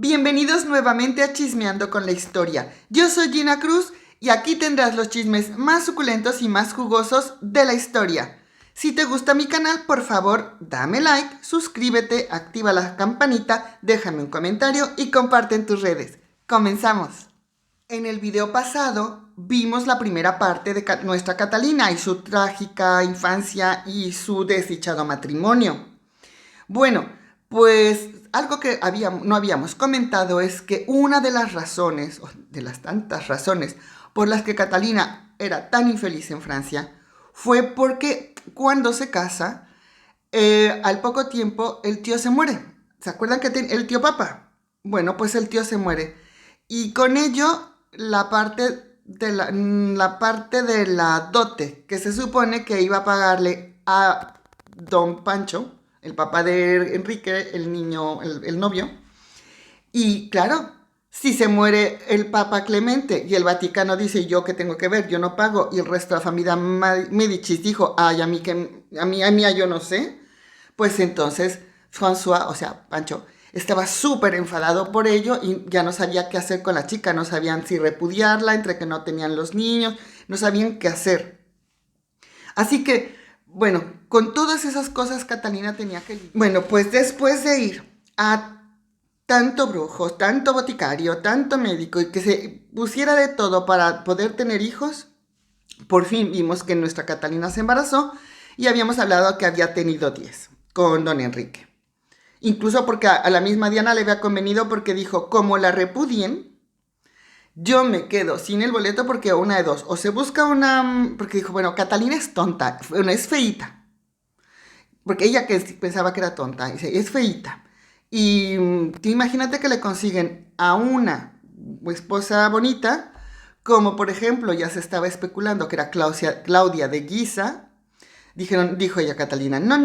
Bienvenidos nuevamente a Chismeando con la Historia. Yo soy Gina Cruz y aquí tendrás los chismes más suculentos y más jugosos de la historia. Si te gusta mi canal, por favor, dame like, suscríbete, activa la campanita, déjame un comentario y comparte en tus redes. ¡Comenzamos! En el video pasado vimos la primera parte de nuestra Catalina y su trágica infancia y su desdichado matrimonio. Bueno, pues algo que no habíamos comentado es que una de las razones, o de las tantas razones por las que Catalina era tan infeliz en Francia, fue porque cuando se casa, al poco tiempo el tío se muere. ¿Se acuerdan que el tío Papa? Bueno, pues el tío se muere. Y con ello la parte de la dote que se supone que iba a pagarle a don Pancho, el papá de Enrique, el niño, el novio. Y claro, si se muere el Papa Clemente y el Vaticano dice, ¿yo qué tengo que ver? Yo no pago. Y el resto de la familia Medici dijo, ay, a mí, yo no sé. Pues entonces François, o sea, Pancho, estaba súper enfadado por ello y ya no sabía qué hacer con la chica. No sabían si repudiarla, entre que no tenían los niños, no sabían qué hacer. Así que, bueno, con todas esas cosas Catalina tenía que... Bueno, pues después de ir a tanto brujo, tanto boticario, tanto médico y que se pusiera de todo para poder tener hijos, por fin vimos que nuestra Catalina se embarazó y habíamos hablado que había tenido 10 con don Enrique. Incluso porque a la misma Diana le había convenido porque dijo, como la repudien, yo me quedo sin el boleto porque una de dos. O se busca una... Porque dijo, bueno, Catalina es tonta, bueno, es feíta. Porque ella que pensaba que era tonta, dice, es feíta. Y imagínate que le consiguen a una esposa bonita, como por ejemplo ya se estaba especulando que era Claudia de Guisa. Dijo ella Catalina, no,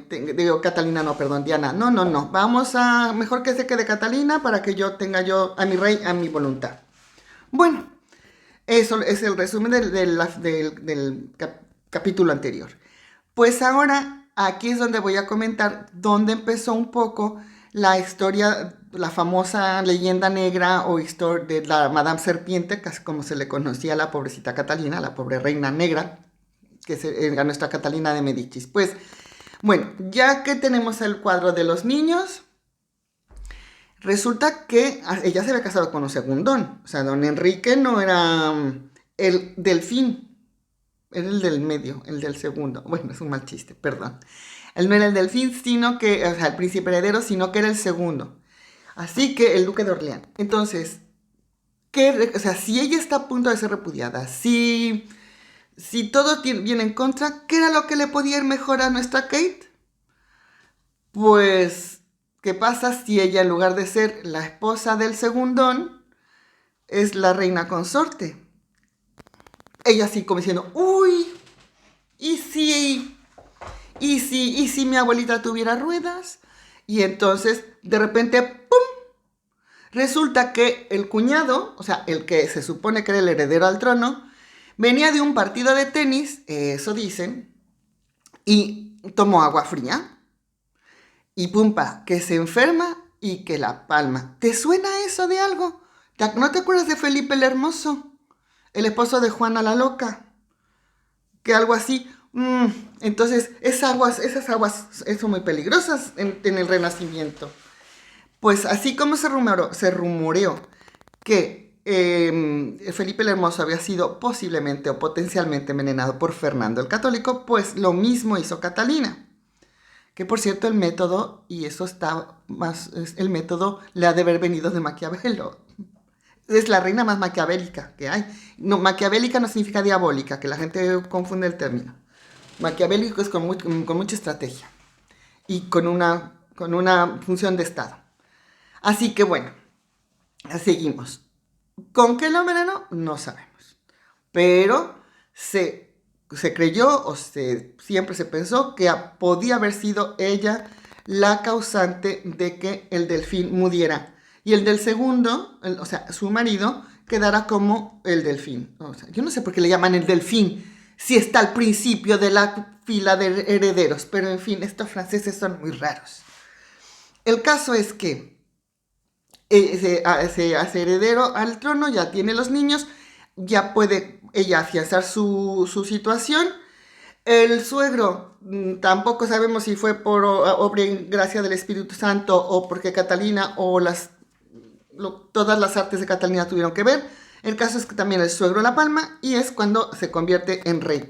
digo Catalina no, perdón, Diana, no, vamos a, mejor que se quede Catalina para que yo tenga yo a mi rey a mi voluntad. Bueno, eso es el resumen del capítulo anterior. Pues ahora aquí es donde voy a comentar dónde empezó un poco la historia, la famosa leyenda negra o historia de la Madame Serpiente, casi como se le conocía a la pobrecita Catalina, la pobre reina negra, que era nuestra Catalina de Medicis. Pues, bueno, ya que tenemos el cuadro de los niños, resulta que ella se había casado con un segundón. O sea, don Enrique no era el delfín, era el del medio, el del segundo. Bueno, es un mal chiste, perdón. Él no era el delfín, sino que, o sea, el príncipe heredero, sino que era el segundo. Así que el duque de Orleán. Entonces, o sea, si ella está a punto de ser repudiada, si todo viene en contra, ¿qué era lo que le podía ir mejor a nuestra Kate? Pues, ¿qué pasa si ella, en lugar de ser la esposa del segundón, es la reina consorte? Ella así como diciendo, uy, ¿y si mi abuelita tuviera ruedas? Y entonces, de repente, ¡pum! Resulta que el cuñado, o sea, el que se supone que era el heredero al trono, venía de un partido de tenis, eso dicen, y tomó agua fría. Y pumpa, que se enferma y que la palma. ¿Te suena eso de algo? ¿No te acuerdas de Felipe el Hermoso? El esposo de Juana la Loca. Que algo así. Entonces, esas aguas son muy peligrosas en el Renacimiento. Pues así como se rumoreó que Felipe el Hermoso había sido posiblemente o potencialmente envenenado por Fernando el Católico, pues lo mismo hizo Catalina. Que por cierto el método, y eso está más, el método le ha de haber venido de Maquiavelo. Es la reina más maquiavélica que hay. No, maquiavélica no significa diabólica, que la gente confunde el término. Maquiavélico es con mucha estrategia y con una función de Estado. Así que bueno, seguimos. ¿Con qué lo envenenó? No sabemos. Pero se creyó siempre se pensó que podía haber sido ella la causante de que el delfín muriera. Y el del segundo, o sea, su marido, quedara como el delfín. O sea, yo no sé por qué le llaman el delfín si está al principio de la fila de herederos. Pero en fin, estos franceses son muy raros. El caso es que se hace heredero al trono, ya tiene los niños, ya puede ella afianzar su situación. El suegro, tampoco sabemos si fue por obra y gracia del Espíritu Santo o porque Catalina o todas las artes de Catalina tuvieron que ver. El caso es que también el suegro la palma y es cuando se convierte en rey.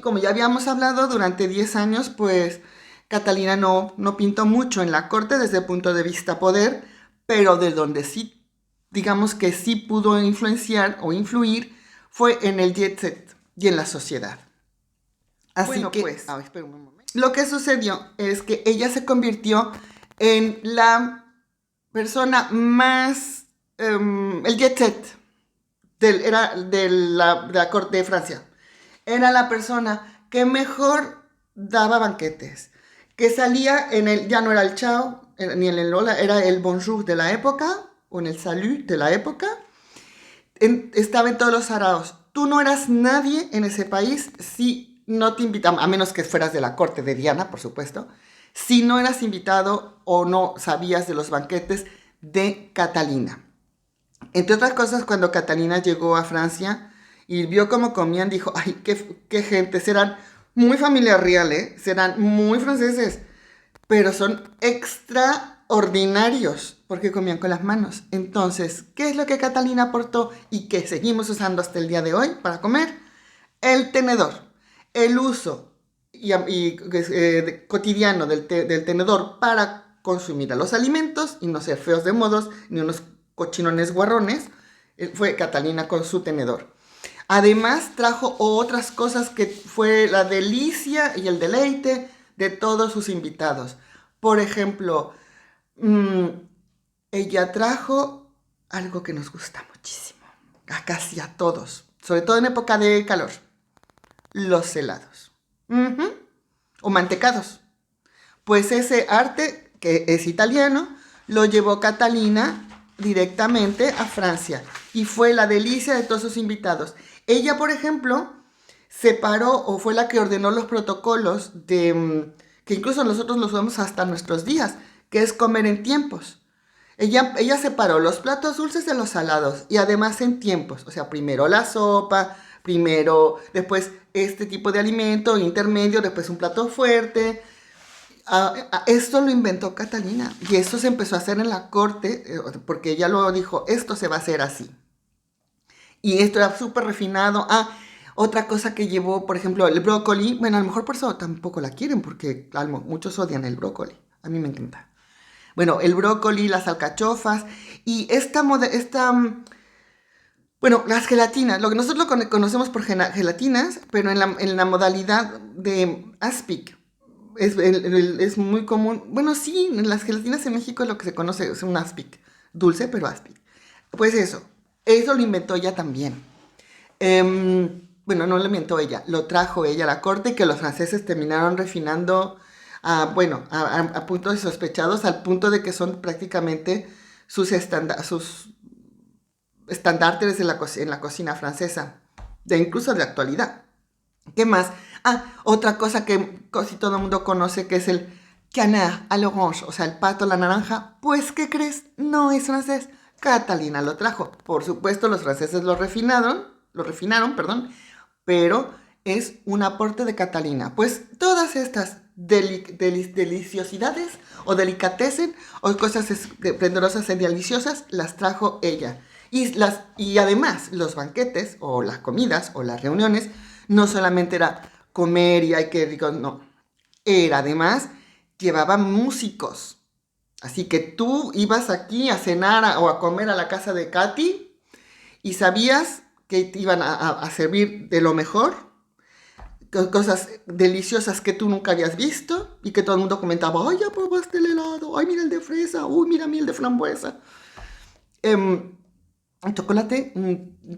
Como ya habíamos hablado, durante 10 años, pues Catalina no pintó mucho en la corte desde el punto de vista poder, pero de donde sí, digamos que sí pudo influenciar o influir, fue en el jet set y en la sociedad. Así bueno, que, pues, espera un momento. Lo que sucedió es que ella se convirtió en la persona más, el jet set, era de la corte de Francia. Era la persona que mejor daba banquetes, que salía ya no era el chao, ni en el hola, era el bonjour de la época, o en el salut de la época. Estaba en todos los saraos. Tú no eras nadie en ese país si no te invitaban, a menos que fueras de la corte de Diana, por supuesto, si no eras invitado o no sabías de los banquetes de Catalina. Entre otras cosas, cuando Catalina llegó a Francia y vio cómo comían, dijo, ay, qué gente, serán muy familia real, serán muy franceses, pero son extraordinarios porque comían con las manos. Entonces, ¿qué es lo que Catalina aportó y que seguimos usando hasta el día de hoy para comer? El tenedor. El uso cotidiano del tenedor para consumir a los alimentos y no ser feos de modos ni unos cochinones guarrones, fue Catalina con su tenedor. Además trajo otras cosas que fue la delicia y el deleite de todos sus invitados. Por ejemplo, ella trajo algo que nos gusta muchísimo, a casi a todos, sobre todo en época de calor, los helados. O mantecados. Pues ese arte, que es italiano, lo llevó Catalina directamente a Francia y fue la delicia de todos sus invitados. Ella, por ejemplo, separó o fue la que ordenó los protocolos que incluso nosotros los vemos hasta nuestros días, que es comer en tiempos. Ella separó los platos dulces de los salados y además en tiempos, o sea, primero la sopa, después este tipo de alimento intermedio, después un plato fuerte. Esto lo inventó Catalina y eso se empezó a hacer en la corte porque ella luego dijo, esto se va a hacer así. Y esto era súper refinado. Otra cosa que llevó, por ejemplo, el brócoli. Bueno, a lo mejor por eso tampoco la quieren porque muchos odian el brócoli. A mí me encanta. Bueno, el brócoli, las alcachofas y bueno, las gelatinas, lo que nosotros lo conocemos por gelatinas, pero en la modalidad de aspic. Es muy común. Bueno, sí, en las gelatinas en México es lo que se conoce, es un aspic. Dulce, pero aspic. Pues eso lo inventó ella también. Bueno, no lo inventó ella, lo trajo ella a la corte, que los franceses terminaron refinando a puntos sospechados, al punto de que son prácticamente sus estandartes en la cocina francesa, incluso de la actualidad. ¿Qué más? Otra cosa que casi todo el mundo conoce, que es el canard à l'orange, o sea, el pato a la naranja. Pues, ¿qué crees? No es francés. Catalina lo trajo. Por supuesto, los franceses lo refinaron, pero es un aporte de Catalina. Pues todas estas deliciosidades o delicatessen o cosas esplendorosas y deliciosas las trajo ella. Y además, los banquetes o las comidas o las reuniones no solamente era comer y hay que rico, no. Además, llevaba músicos. Así que tú ibas aquí a cenar o a comer a la casa de Katy y sabías que te iban a servir de lo mejor, cosas deliciosas que tú nunca habías visto y que todo el mundo comentaba, ay, ya probaste el helado, ay, mira el de fresa, uy, mira el de frambuesa. El chocolate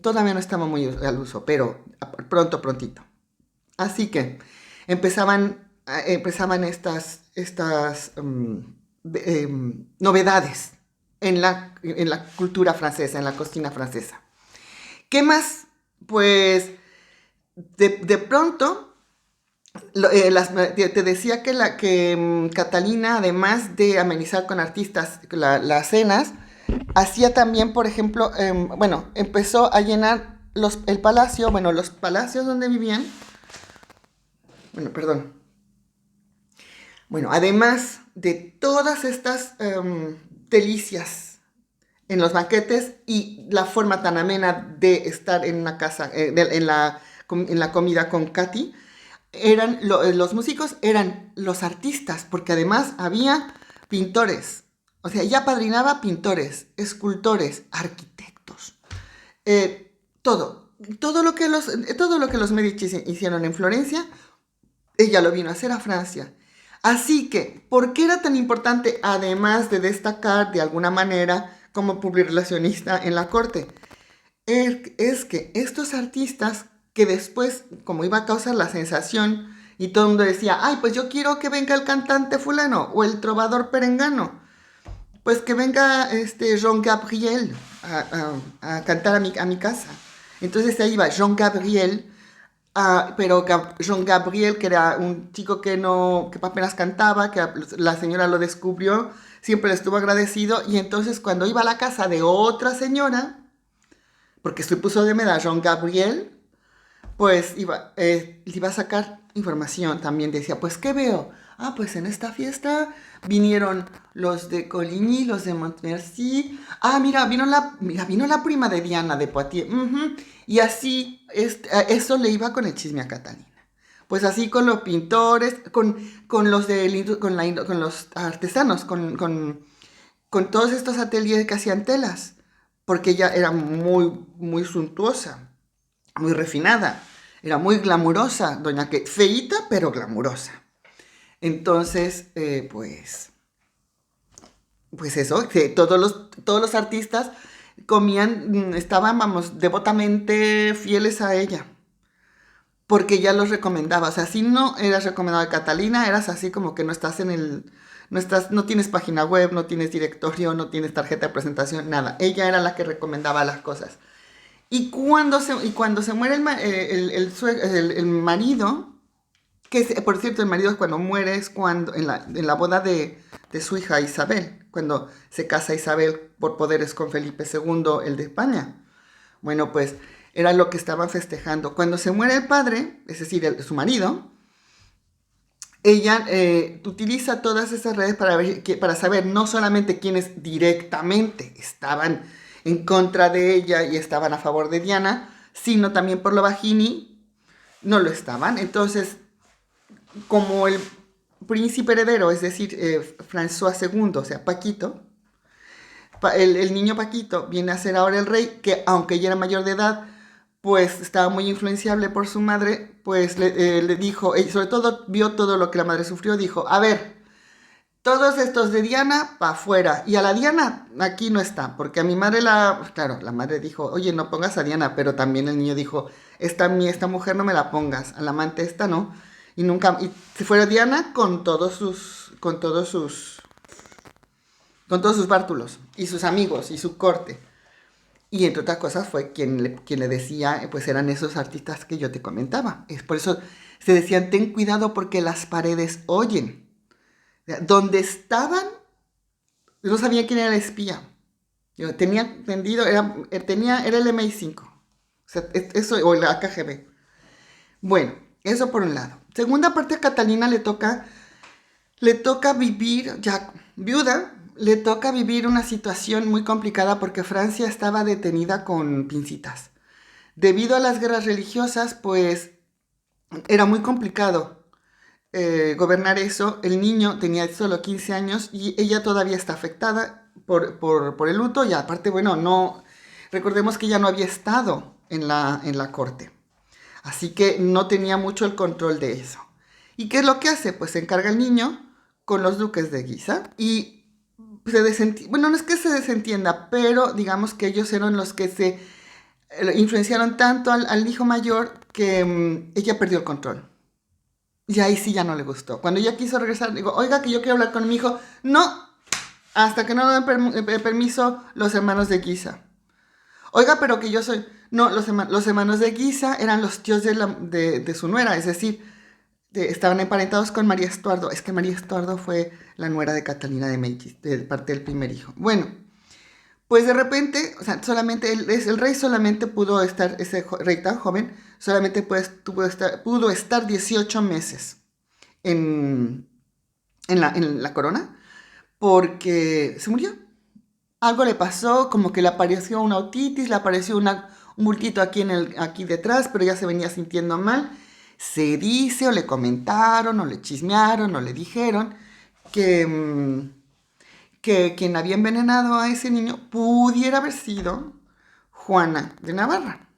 todavía no estaba muy al uso, pero prontito. Así que empezaban estas novedades en la cultura francesa, en la cocina francesa. ¿Qué más? Pues de pronto te decía que Catalina, además de amenizar con artistas las cenas, Hacía también, por ejemplo, bueno, empezó a llenar el palacio, bueno, los palacios donde vivían, bueno, perdón. Bueno, además de todas estas delicias en los banquetes y la forma tan amena de estar en una casa, en la comida con Katy, los músicos eran los artistas, porque además había pintores. O sea, ella padrinaba pintores, escultores, arquitectos. Todo lo que los Medici hicieron en Florencia, ella lo vino a hacer a Francia. Así que, ¿por qué era tan importante, además de destacar de alguna manera como publirelacionista en la corte? Es que estos artistas que después, como iba a causar la sensación, y todo el mundo decía, ay, pues yo quiero que venga el cantante fulano o el trovador perengano, pues que venga Jean Gabriel a cantar a mi casa. Entonces ahí va Jean Gabriel, pero Jean Gabriel, que era un chico que apenas cantaba, que la señora lo descubrió, siempre le estuvo agradecido, y entonces cuando iba a la casa de otra señora, porque se puso de medalla Jean Gabriel, pues iba a sacar información también. Decía, pues, ¿qué veo? Ah, pues en esta fiesta vinieron los de Coligny, los de Montmercy. Ah, vino la prima de Diana de Poitiers. Y así, eso le iba con el chisme a Catalina. Pues así con los pintores, con los artesanos, con todos estos ateliers que hacían telas, porque ella era muy, muy suntuosa, muy refinada, era muy glamurosa, doña Kate, feíta pero glamurosa. Entonces, pues eso, que todos los artistas estaban, vamos, devotamente fieles a ella, porque ya los recomendaba. O sea, si no eras recomendado de Catalina, eras así como que no tienes página web, no tienes directorio, no tienes tarjeta de presentación, nada. Ella era la que recomendaba las cosas. Y cuando se muere el marido, por cierto, el marido cuando muere es cuando, en la boda de su hija Isabel, cuando se casa Isabel por poderes con Felipe II, el de España. Bueno, pues era lo que estaban festejando. Cuando se muere el padre, es decir, su marido, ella utiliza todas esas redes para saber no solamente quiénes directamente estaban en contra de ella y estaban a favor de Diana, sino también por lo bajini no lo estaban. Entonces, como el príncipe heredero, es decir, François II, o sea, Paquito, el niño Paquito viene a ser ahora el rey, que aunque ya era mayor de edad, pues estaba muy influenciable por su madre, pues le dijo, y sobre todo vio todo lo que la madre sufrió, dijo, a ver, todos estos de Diana, para afuera, y a la Diana aquí no está, porque a mi madre claro, la madre dijo, oye, no pongas a Diana, pero también el niño dijo, esta mujer no me la pongas, a la amante esta no, y si fuera Diana con todos sus bártulos, y sus amigos, y su corte. Y entre otras cosas fue quien le decía, pues eran esos artistas que yo te comentaba. Es por eso se decían, ten cuidado porque las paredes oyen. O sea, donde estaban, no sabía quién era el espía. Yo tenía entendido, era el MI5. O sea, eso, o la KGB. Bueno, eso por un lado. Segunda parte, a Catalina le toca vivir, ya viuda, le toca vivir una situación muy complicada porque Francia estaba detenida con pincitas. Debido a las guerras religiosas, pues era muy complicado gobernar eso. El niño tenía solo 15 años y ella todavía está afectada por el luto y aparte, bueno, no, recordemos que ella no había estado en la corte. Así que no tenía mucho el control de eso. ¿Y qué es lo que hace? Pues se encarga el niño con los duques de Guisa y bueno, no es que se desentienda, pero digamos que ellos eran los que se influenciaron tanto al hijo mayor que ella perdió el control. Y ahí sí ya no le gustó. Cuando ella quiso regresar, digo, oiga, que yo quiero hablar con mi hijo. No, hasta que no den permiso los hermanos de Guisa. Oiga, pero que yo soy... No, los hermanos de Guisa eran los tíos de su nuera, es decir, estaban emparentados con María Estuardo. Es que María Estuardo fue la nuera de Catalina de Medici, de parte del primer hijo. Bueno, Pues de repente, o sea, solamente el rey solamente pudo estar, ese rey tan joven, solamente pudo estar 18 meses en, en la corona, porque se murió. Algo le pasó, como que le apareció una otitis, le apareció un bultito aquí, aquí detrás, pero ya se venía sintiendo mal. Se dice, o le comentaron, o le chismearon, o le dijeron que, que quien había envenenado a ese niño pudiera haber sido Juana de Navarra,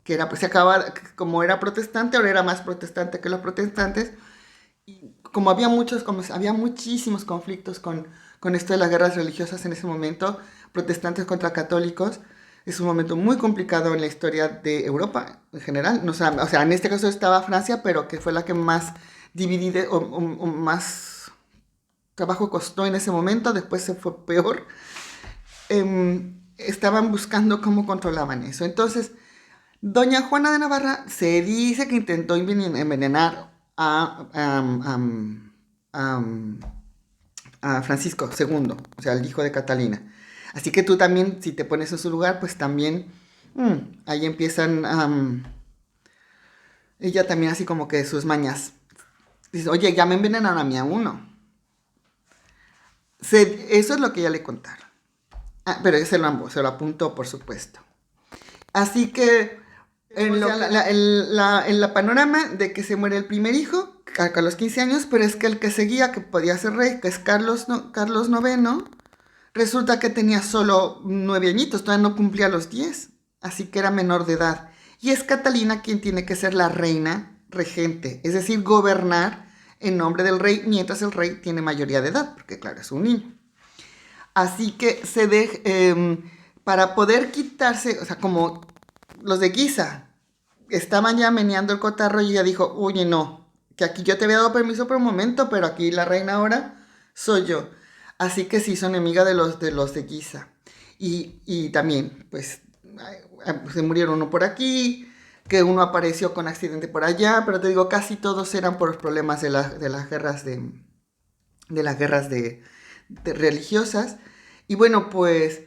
que era, pues se acaba, como era protestante, ahora era más protestante que los protestantes, y como había muchísimos conflictos con esto de las guerras religiosas en ese momento, protestantes contra católicos. Es un momento muy complicado en la historia de Europa en general. No, o sea, en este caso estaba Francia, pero que fue la que más dividida o más trabajo costó en ese momento. Después se fue peor. Estaban buscando cómo controlaban eso. Entonces, doña Juana de Navarra se dice que intentó envenenar a, a Francisco II, o sea, el hijo de Catalina. Así que tú también, si te pones en su lugar, pues también ahí empiezan, ella también así como que sus mañas. Dice, oye, ya me envenenaron a mí a uno. Eso es lo que ella le contaron. Ah, pero se lo apuntó, por supuesto. Así que en la panorama de que se muere el primer hijo a los 15 años, pero es que el que seguía, que podía ser rey, que es Carlos IX, resulta que tenía solo 9 añitos, todavía no cumplía los 10, así que era menor de edad. Y es Catalina quien tiene que ser la reina regente, es decir, gobernar en nombre del rey, mientras el rey tiene mayoría de edad, porque claro, es un niño. Así que para poder quitarse, o sea, como los de Guisa estaban ya meneando el cotarro y ella dijo, oye, no, que aquí yo te había dado permiso por un momento, pero aquí la reina ahora soy yo. Así que sí, son enemiga de los de Guisa. Y también, pues, se murieron uno por aquí, que uno apareció con accidente por allá, pero te digo, casi todos eran por los problemas de las guerras de las guerras de religiosas. Y bueno, pues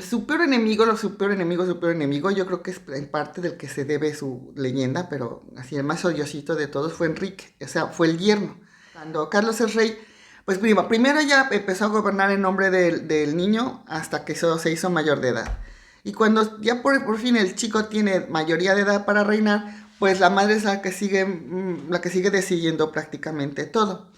su peor enemigo, su peor enemigo, yo creo que es en parte del que se debe su leyenda, pero así el más odiosito de todos fue Enrique, o sea, fue el yerno. Cuando Carlos es rey, pues primero ella empezó a gobernar en nombre del niño hasta que se hizo mayor de edad. Y cuando ya por fin el chico tiene mayoría de edad para reinar, pues la madre es la que sigue decidiendo prácticamente todo.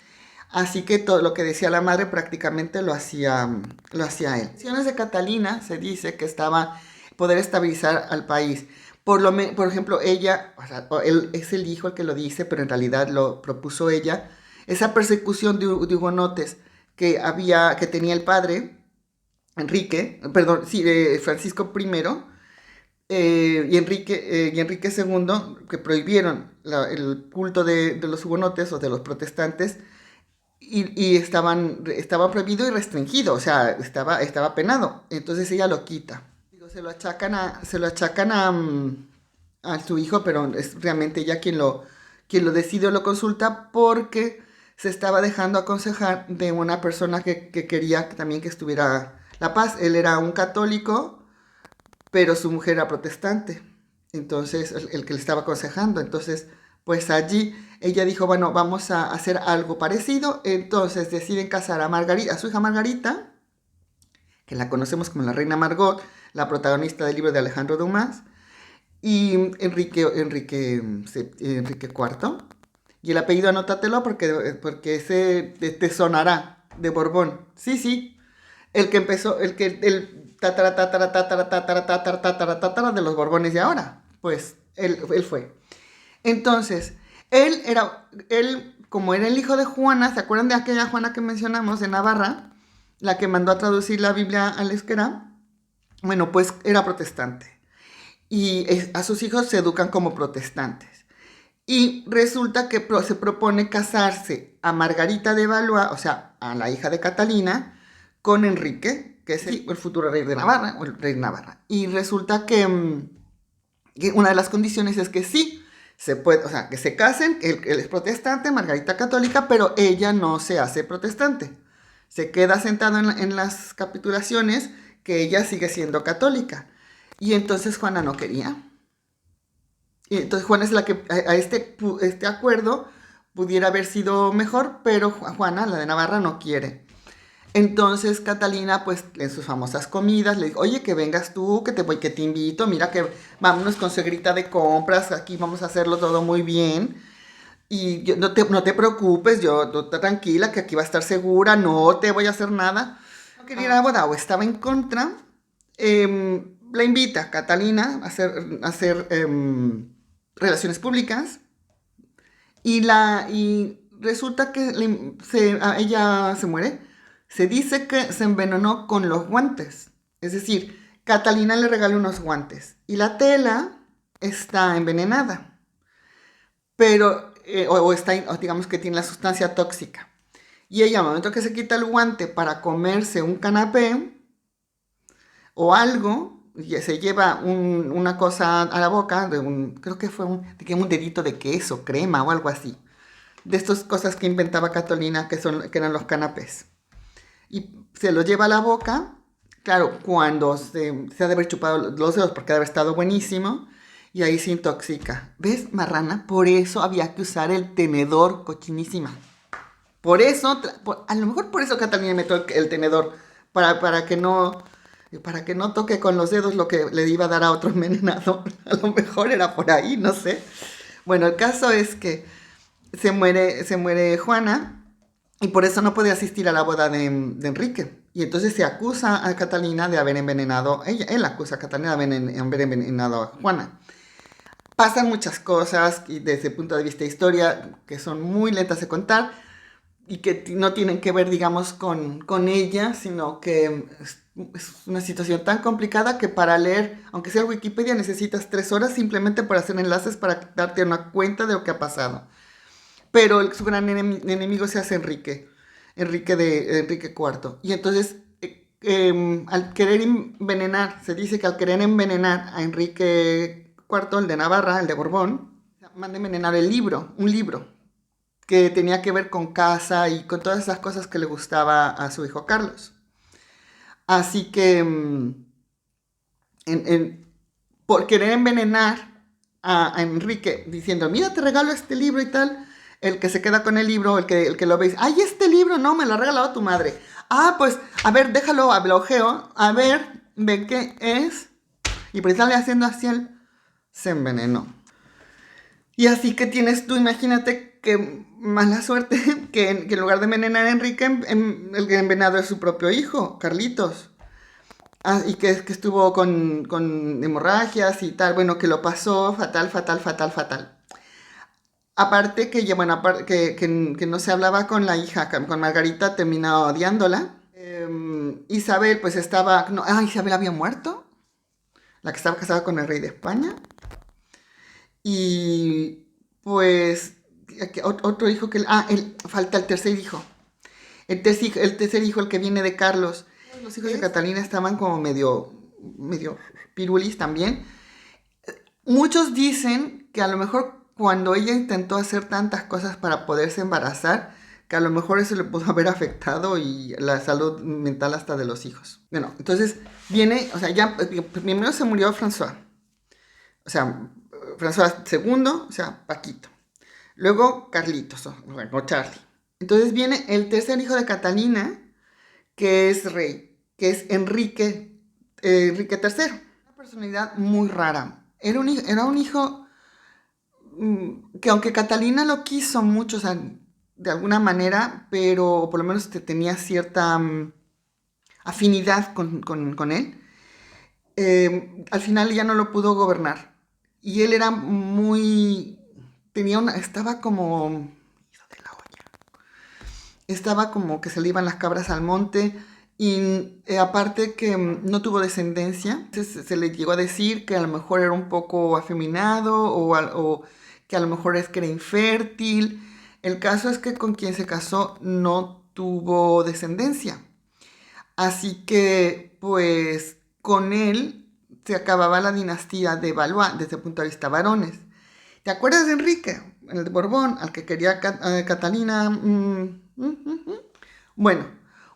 Así que todo lo que decía la madre prácticamente lo hacía él. En acciones de Catalina se dice que estaba poder estabilizar al país. Por ejemplo, ella, o sea, él es el hijo el que lo dice, pero en realidad lo propuso ella. Esa persecución de hugonotes que tenía el padre, Enrique, perdón, sí, Francisco I, y Enrique II, que prohibieron el culto de los hugonotes o de los protestantes, y estaba prohibido y restringido, o sea, estaba penado. Entonces ella lo quita. Digo, se lo achacan a su hijo, pero es realmente ella quien lo decide o lo consulta porque se estaba dejando aconsejar de una persona que quería también que estuviera la paz. Él era un católico, pero su mujer era protestante. Entonces, el que le estaba aconsejando. Entonces, pues allí ella dijo, bueno, vamos a hacer algo parecido. Entonces deciden casar a Margarita, a su hija Margarita, que la conocemos como la reina Margot, la protagonista del libro de Alejandro Dumas, y Enrique IV. Y el apellido anótatelo porque ese te sonará, de Borbón. Sí, sí, el que empezó, el tatara de los Borbones de ahora. Pues él fue. Entonces, como era el hijo de Juana, ¿se acuerdan de aquella Juana que mencionamos de Navarra? La que mandó a traducir la Biblia al euskera. Bueno, pues era protestante. Y a sus hijos se educan como protestantes. Y resulta que se propone casarse a Margarita de Valois, o sea, a la hija de Catalina, con Enrique, que es el futuro rey de Navarra, o el rey de Navarra. Y resulta que una de las condiciones es que sí, se puede, o sea, que se casen, él es protestante, Margarita católica, pero ella no se hace protestante. Se queda sentado en las capitulaciones que ella sigue siendo católica. Y entonces Juana no quería. Y entonces Juana es la que a este acuerdo pudiera haber sido mejor, pero Juana, la de Navarra, no quiere. Entonces Catalina, pues en sus famosas comidas, le dijo, oye, que vengas tú, que te invito, mira que vámonos con suegrita de compras, aquí vamos a hacerlo todo muy bien. Y no te preocupes, tú tranquila, que aquí va a estar segura, no te voy a hacer nada. No quería ir a la boda o estaba en contra. La invita Catalina a hacer relaciones públicas y resulta que ella se muere. Se dice que se envenenó con los guantes. Es decir, Catalina le regaló unos guantes y la tela está envenenada, pero o digamos que tiene la sustancia tóxica. Y ella, al momento que se quita el guante para comerse un canapé o algo, y se lleva una cosa a la boca, creo que fue un dedito de queso, crema o algo así. De estas cosas que inventaba Catalina, que eran los canapés. Y se lo lleva a la boca. Claro, cuando se ha de haber chupado los dedos porque ha de haber estado buenísimo. Y ahí se intoxica. ¿Ves, marrana? Por eso había que usar el tenedor, cochinísima. Por eso, a lo metió Catalina metió el tenedor para que no toque con los dedos lo que le iba a dar a otro envenenador. A lo mejor era por ahí, no sé. Bueno, el caso es que se muere Juana y por eso no puede asistir a la boda de Enrique. Y entonces se acusa a Catalina de haber envenenado, él acusa a Catalina de haber envenenado a Juana. Pasan muchas cosas y desde el punto de vista de historia que son muy lentas de contar y que no tienen que ver, digamos, con ella, sino que es una situación tan complicada que para leer, aunque sea Wikipedia, necesitas 3 horas simplemente para hacer enlaces para darte una cuenta de lo que ha pasado. Pero su gran enemigo se hace Enrique IV. Y entonces, al querer envenenar, se dice que al querer envenenar a Enrique IV, el de Navarra, el de Borbón, manda envenenar un libro que tenía que ver con casa y con todas esas cosas que le gustaba a su hijo Carlos. Así que, por querer envenenar a Enrique, diciendo, mira, te regalo este libro y tal, el que se queda con el libro, el que lo ve, ay, este libro, no, me lo ha regalado tu madre. Ah, pues, a ver, déjalo, lo ojeo, a ver, ve qué es. Y por estarle haciendo así, él se envenenó. Y así que tienes tú, imagínate que mala suerte que en lugar de envenenar a Enrique, el que envenenado es su propio hijo, Carlitos. Y que estuvo con hemorragias y tal, bueno, que lo pasó fatal, fatal, fatal, fatal. Aparte que no se hablaba con la hija, con Margarita, terminó odiándola. Isabel, pues estaba, no, Isabel había muerto, la que estaba casada con el rey de España. Y pues otro hijo falta el tercer hijo. El tercer hijo, el que viene de Carlos. Los hijos de Catalina estaban como medio pirulis también. Muchos dicen que a lo mejor cuando ella intentó hacer tantas cosas para poderse embarazar, que a lo mejor eso le pudo haber afectado y la salud mental hasta de los hijos. Bueno, entonces ya primero se murió François. O sea, François II, o sea, Paquito. Luego Carlitos, o Charlie. Entonces viene el tercer hijo de Catalina, que es rey, que es Enrique III. Una personalidad muy rara. Era un hijo que aunque Catalina lo quiso mucho, o sea, de alguna manera, pero por lo menos tenía cierta afinidad con él, al final ya no lo pudo gobernar. Y él era estaba como estaba como que se le iban las cabras al monte y aparte que no tuvo descendencia, se le llegó a decir que a lo mejor era un poco afeminado o que a lo mejor es que era infértil. El caso es que con quien se casó no tuvo descendencia. Así que pues con él se acababa la dinastía de Valois desde el punto de vista varones. ¿Te acuerdas de Enrique, el de Borbón, al que quería Catalina? Bueno,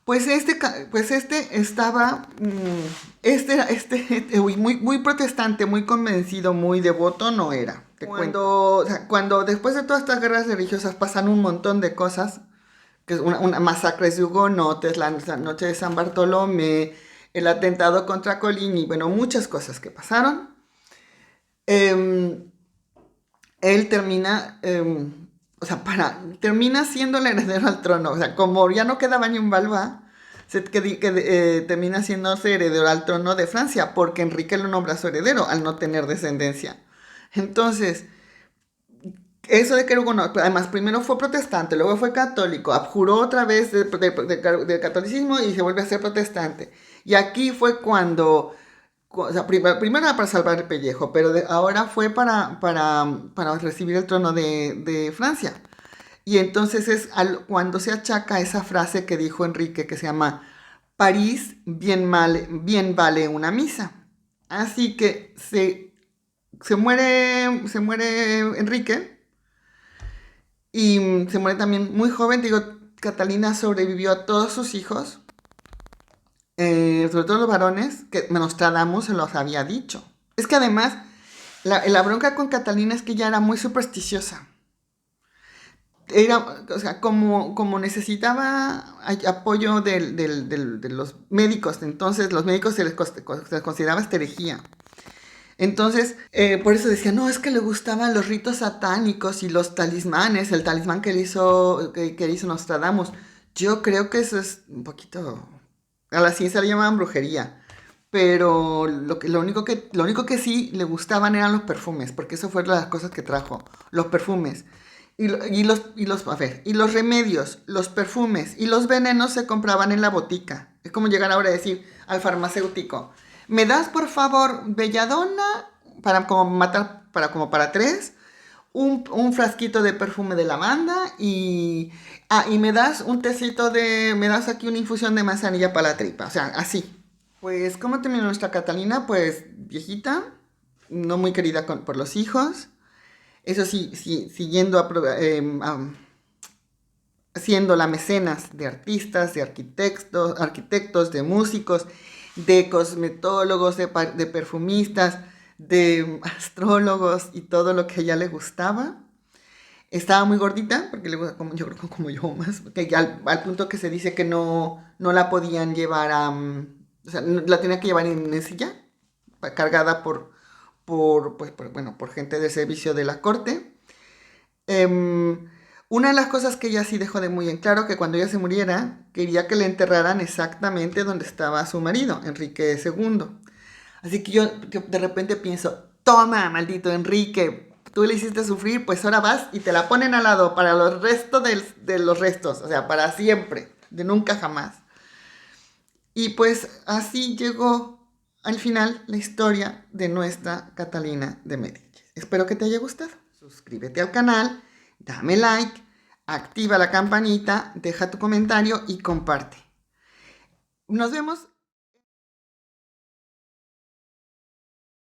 Pues este estaba, muy protestante, muy convencido, muy devoto, no era. O sea, cuando después de todas estas guerras religiosas pasan un montón de cosas, que es una masacre de hugonotes, la noche de San Bartolomé, el atentado contra Coligny, bueno, muchas cosas que pasaron. Em, Él termina, o sea, termina siendo el heredero al trono. O sea, como ya no quedaba ni un Valois, termina siéndose heredero al trono de Francia, porque Enrique lo nombra su heredero al no tener descendencia. Entonces, eso de que era hugonote, además primero fue protestante, luego fue católico, abjuró otra vez del catolicismo y se vuelve a ser protestante. Y aquí fue cuando, o sea, primero era para salvar el pellejo, pero ahora fue para recibir el trono de Francia. Y entonces es cuando se achaca esa frase que dijo Enrique, que se llama París bien vale una misa. Así que se muere Enrique y se muere también muy joven. Digo, Catalina sobrevivió a todos sus hijos, sobre todo los varones, que Nostradamus se los había dicho. Es que además, la bronca con Catalina es que ella era muy supersticiosa. O sea, como necesitaba apoyo de los médicos, entonces los médicos se les consideraba herejía. Entonces, por eso decía, no, es que le gustaban los ritos satánicos y los talismanes, el talismán que hizo Nostradamus. Yo creo que eso es un poquito, a la ciencia le llamaban brujería. Pero lo único que sí le gustaban eran los perfumes, porque eso fue las cosas que trajo, los perfumes. Y los remedios, los perfumes y los venenos se compraban en la botica. Es como llegar ahora a decir al farmacéutico, ¿me das por favor belladona como para 3? Un frasquito de perfume de lavanda y me das me das aquí una infusión de manzanilla para la tripa, o sea, así. Pues, ¿cómo terminó nuestra Catalina? Pues, viejita, no muy querida por los hijos. Eso sí, siguiendo siendo la mecenas de artistas, de arquitectos, de músicos, de cosmetólogos, de perfumistas, de astrólogos y todo lo que a ella le gustaba. Estaba muy gordita, porque le gusta yo creo que como yo más, porque al punto que se dice que no la podían llevar o sea, la tenía que llevar en silla, cargada por gente de servicio de la corte. Una de las cosas que ella sí dejó de muy en claro, que cuando ella se muriera, quería que le enterraran exactamente donde estaba su marido, Enrique II. Así que yo de repente pienso, toma, maldito Enrique, tú le hiciste sufrir, pues ahora vas y te la ponen al lado para los restos de los restos, o sea, para siempre, de nunca jamás. Y pues así llegó al final la historia de nuestra Catalina de Médicis. Espero que te haya gustado. Suscríbete al canal, dame like, activa la campanita, deja tu comentario y comparte. Nos vemos